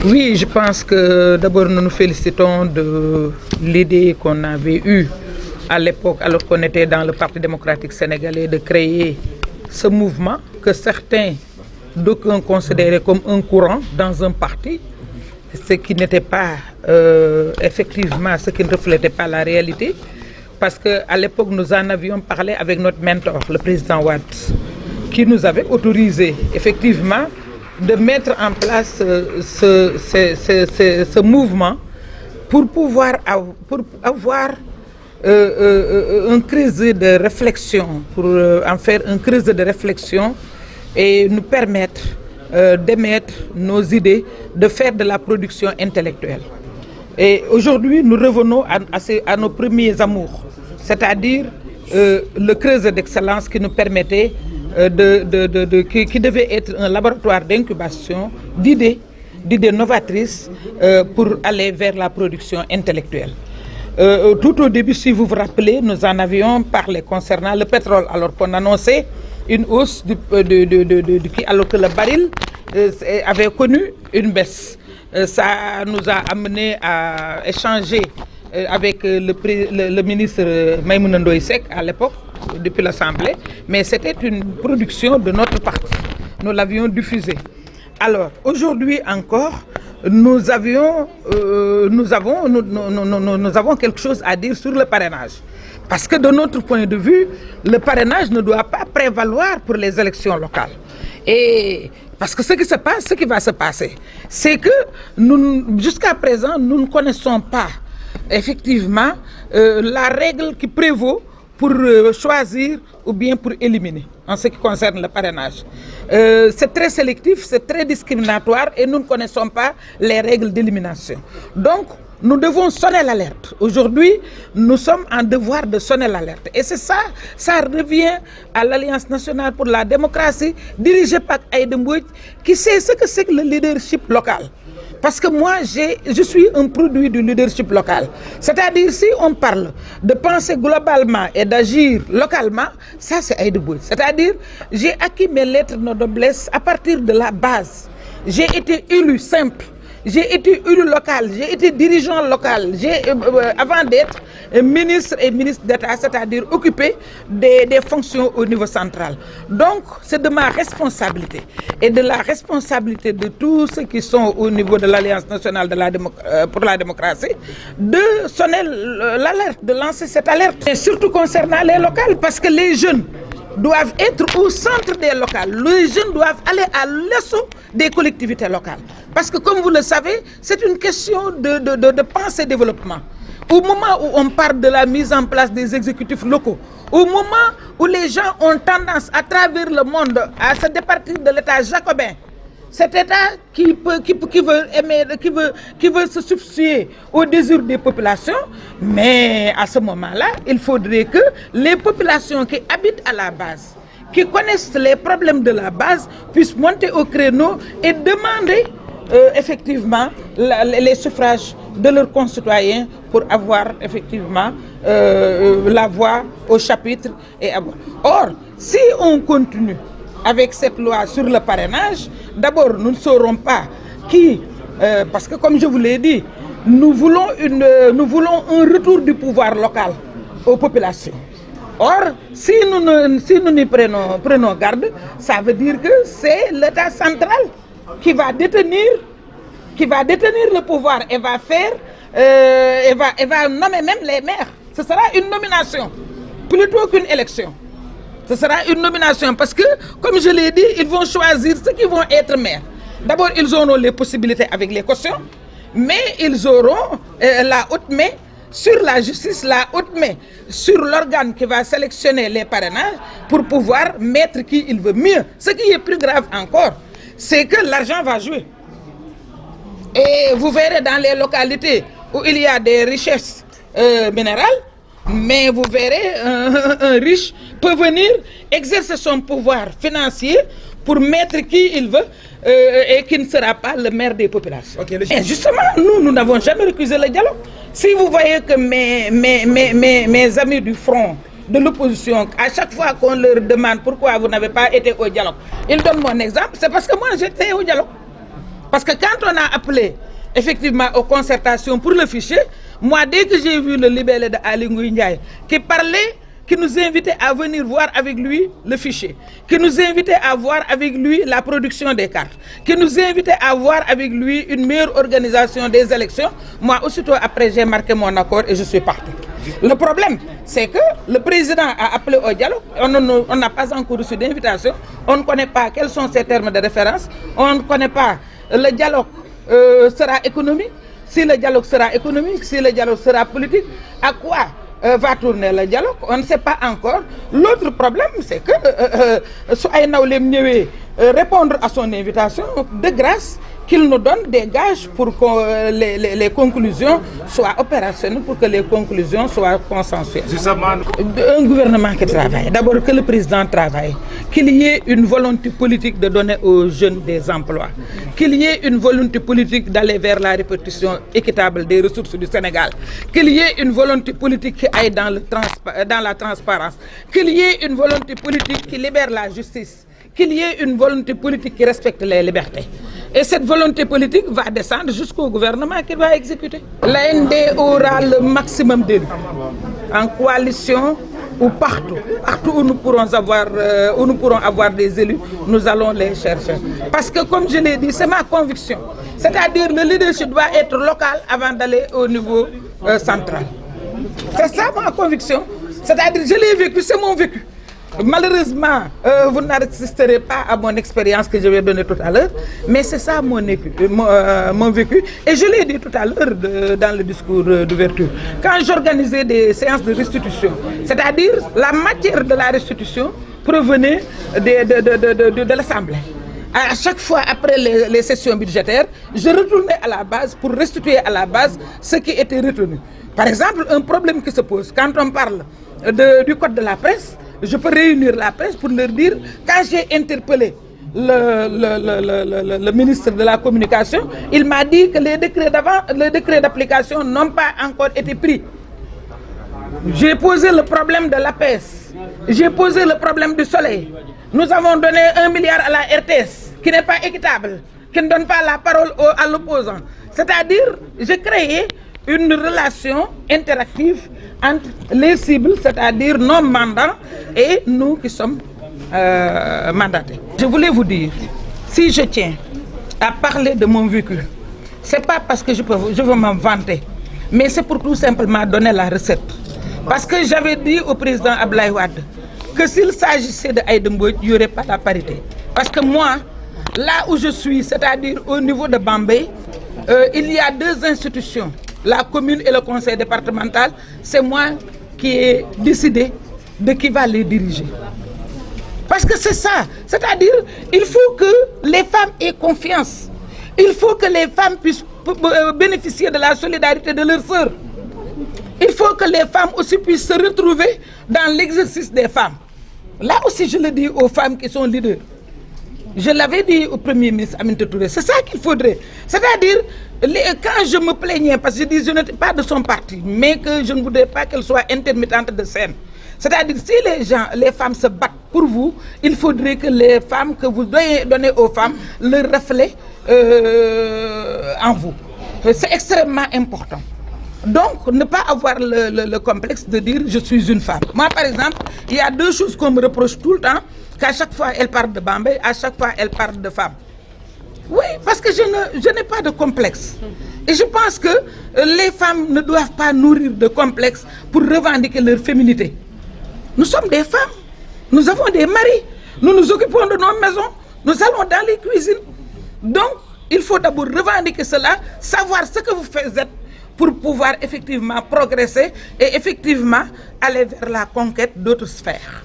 Oui, je pense que d'abord nous nous félicitons de l'idée qu'on avait eue à l'époque, alors qu'on était dans le Parti démocratique sénégalais, de créer ce mouvement que certains, d'aucuns considéraient comme un courant dans un parti, ce qui n'était pas effectivement, ce qui ne reflétait pas la réalité, parce qu'à l'époque nous en avions parlé avec notre mentor, le président Wade, qui nous avait autorisé effectivement de mettre en place ce mouvement pour pouvoir avoir un creuset de réflexion, pour en faire un creuset de réflexion et nous permettre d'émettre nos idées, de faire de la production intellectuelle. Et aujourd'hui, nous revenons à nos premiers amours, c'est-à-dire le creuset d'excellence qui nous permettait qui devait être un laboratoire d'incubation d'idées novatrices pour aller vers la production intellectuelle. Tout au début, si vous vous rappelez, nous en avions parlé concernant le pétrole, alors qu'on annonçait une hausse alors que le baril avait connu une baisse. Ça nous a amené à échanger avec le ministre Maïmouna Ndoye Seck à l'époque, depuis l'Assemblée, mais c'était une production de notre parti. Nous l'avions diffusée. Alors, aujourd'hui encore, nous avons quelque chose à dire sur le parrainage. Parce que de notre point de vue, le parrainage ne doit pas prévaloir pour les élections locales. Et parce que ce qui va se passer, c'est que jusqu'à présent, nous ne connaissons pas effectivement la règle qui prévaut pour choisir ou bien pour éliminer en ce qui concerne le parrainage. C'est très sélectif, c'est très discriminatoire et nous ne connaissons pas les règles d'élimination. Donc, nous devons sonner l'alerte. Aujourd'hui, nous sommes en devoir de sonner l'alerte. Et c'est ça, ça revient à l'Alliance nationale pour la démocratie, dirigée par Aïda Mbodj, qui sait ce que c'est que le leadership local. Parce que moi, je suis un produit du leadership local. C'est-à-dire, si on parle de penser globalement et d'agir localement, ça c'est Aïda Mbodj. C'est-à-dire, j'ai acquis mes lettres de noblesse à partir de la base. J'ai été élu simple. J'ai été élu local, j'ai été dirigeant local, avant d'être ministre et ministre d'État, c'est-à-dire occupé des fonctions au niveau central. Donc, c'est de ma responsabilité et de la responsabilité de tous ceux qui sont au niveau de l'Alliance nationale pour la démocratie de sonner l'alerte, de lancer cette alerte. Et surtout concernant les locales, parce que les jeunes doivent être au centre des locales. Les jeunes doivent aller à l'assaut des collectivités locales. Parce que comme vous le savez, c'est une question de pensée et développement. Au moment où on parle de la mise en place des exécutifs locaux, au moment où les gens ont tendance à travers le monde à se départir de l'État jacobin, cet État qui veut se substituer au désir des populations, mais à ce moment-là, il faudrait que les populations qui habitent à la base, qui connaissent les problèmes de la base, puissent monter au créneau et demander effectivement les suffrages de leurs concitoyens pour avoir effectivement la voix au chapitre. Or, si on continue avec cette loi sur le parrainage, d'abord, nous ne saurons pas qui, parce que comme je vous l'ai dit, nous voulons un retour du pouvoir local aux populations. Or, si nous n'y prenons garde, ça veut dire que c'est l'État central qui va détenir le pouvoir et va faire, et va nommer même les maires. Ce sera une nomination plutôt qu'une élection. Ce sera une nomination parce que, comme je l'ai dit, ils vont choisir ceux qui vont être maires. D'abord, ils auront les possibilités avec les cautions, mais ils auront la haute main sur la justice, la haute main sur l'organe qui va sélectionner les parrainages pour pouvoir mettre qui il veut. Mieux, ce qui est plus grave encore, c'est que l'argent va jouer. Et vous verrez dans les localités où il y a des richesses minérales, mais vous verrez, un riche peut venir exercer son pouvoir financier pour mettre qui il veut et qui ne sera pas le maire des populations. Okay, et justement, nous n'avons jamais recusé le dialogue. Si vous voyez que mes amis du front, de l'opposition, à chaque fois qu'on leur demande pourquoi vous n'avez pas été au dialogue, ils donnent mon exemple, c'est parce que moi j'étais au dialogue. Parce que quand on a appelé effectivement aux concertations pour le fichier, moi dès que j'ai vu le libellé de Aly Ngouille Ndiaye qui nous invitait à venir voir avec lui le fichier, qui nous invitait à voir avec lui la production des cartes, qui nous invitait à voir avec lui une meilleure organisation des élections, moi aussitôt après j'ai marqué mon accord et je suis parti. Le problème, c'est que le président a appelé au dialogue, on n'a pas encore reçu d'invitation, on ne connaît pas quels sont ses termes de référence, on ne connaît pas le dialogue sera économique, si le dialogue sera économique, si le dialogue sera politique, à quoi va tourner le dialogue, on ne sait pas encore. L'autre problème, c'est que Sohayna Nawlem Niewé répondre à son invitation, de grâce, qu'il nous donne des gages pour que les conclusions soient opérationnelles, pour que les conclusions soient consensuelles. Un gouvernement qui travaille, d'abord que le président travaille, qu'il y ait une volonté politique de donner aux jeunes des emplois, qu'il y ait une volonté politique d'aller vers la répartition équitable des ressources du Sénégal, qu'il y ait une volonté politique qui aille dans la transparence, qu'il y ait une volonté politique qui libère la justice, qu'il y ait une volonté politique qui respecte les libertés. Et cette volonté politique va descendre jusqu'au gouvernement qui va exécuter. L'AND aura le maximum d'élus, en coalition ou partout. Partout où nous pourrons avoir des élus, nous allons les chercher. Parce que comme je l'ai dit, c'est ma conviction. C'est-à-dire le leadership doit être local avant d'aller au niveau central. C'est ça ma conviction. C'est-à-dire je l'ai vécu, c'est mon vécu. Malheureusement, vous n'assisterez pas à mon expérience que je vais donner tout à l'heure, mais c'est ça mon vécu. Et je l'ai dit tout à l'heure dans le discours d'ouverture. Quand j'organisais des séances de restitution, c'est-à-dire la matière de la restitution provenait de l'Assemblée. À chaque fois, après les sessions budgétaires, je retournais à la base pour restituer à la base ce qui était retenu. Par exemple, un problème qui se pose quand on parle du code de la presse, je peux réunir la presse pour leur dire, quand j'ai interpellé le ministre de la Communication, il m'a dit que les décrets d'application n'ont pas encore été pris. J'ai posé le problème de l'APS, j'ai posé le problème du soleil. Nous avons donné 1 milliard à la RTS, qui n'est pas équitable, qui ne donne pas la parole à l'opposant. C'est-à-dire, j'ai créé une relation interactive entre les cibles, c'est-à-dire nos mandants, et nous qui sommes mandatés. Je voulais vous dire, si je tiens à parler de mon vécu, ce n'est pas parce que je veux m'en vanter, mais c'est pour tout simplement donner la recette. Parce que j'avais dit au président Abdoulaye Wade que s'il s'agissait de Aïda Mbodj, il n'y aurait pas la parité. Parce que moi, là où je suis, c'est-à-dire au niveau de Bambey, il y a 2 institutions. La commune et le conseil départemental, c'est moi qui ai décidé de qui va les diriger. Parce que c'est ça, c'est-à-dire il faut que les femmes aient confiance. Il faut que les femmes puissent bénéficier de la solidarité de leurs sœurs. Il faut que les femmes aussi puissent se retrouver dans l'exercice des femmes. Là aussi, je le dis aux femmes qui sont leaders. Je l'avais dit au Premier ministre Aminata Touré, c'est ça qu'il faudrait. C'est-à-dire, quand je me plaignais, parce que je dis que je n'étais pas de son parti, mais que je ne voudrais pas qu'elle soit intermittente de scène. C'est-à-dire, si les femmes se battent pour vous, il faudrait que les femmes, que vous donnez aux femmes, le reflet en vous. C'est extrêmement important. Donc, ne pas avoir le complexe de dire « je suis une femme ». Moi, par exemple, il y a 2 choses qu'on me reproche tout le temps, qu'à chaque fois elle parle de Bambey, à chaque fois elle parle de femme. Oui, parce que je n'ai pas de complexe. Et je pense que les femmes ne doivent pas nourrir de complexe pour revendiquer leur féminité. Nous sommes des femmes, nous avons des maris, nous nous occupons de nos maisons, nous allons dans les cuisines. Donc, il faut d'abord revendiquer cela, savoir ce que vous faites pour pouvoir effectivement progresser et effectivement aller vers la conquête d'autres sphères.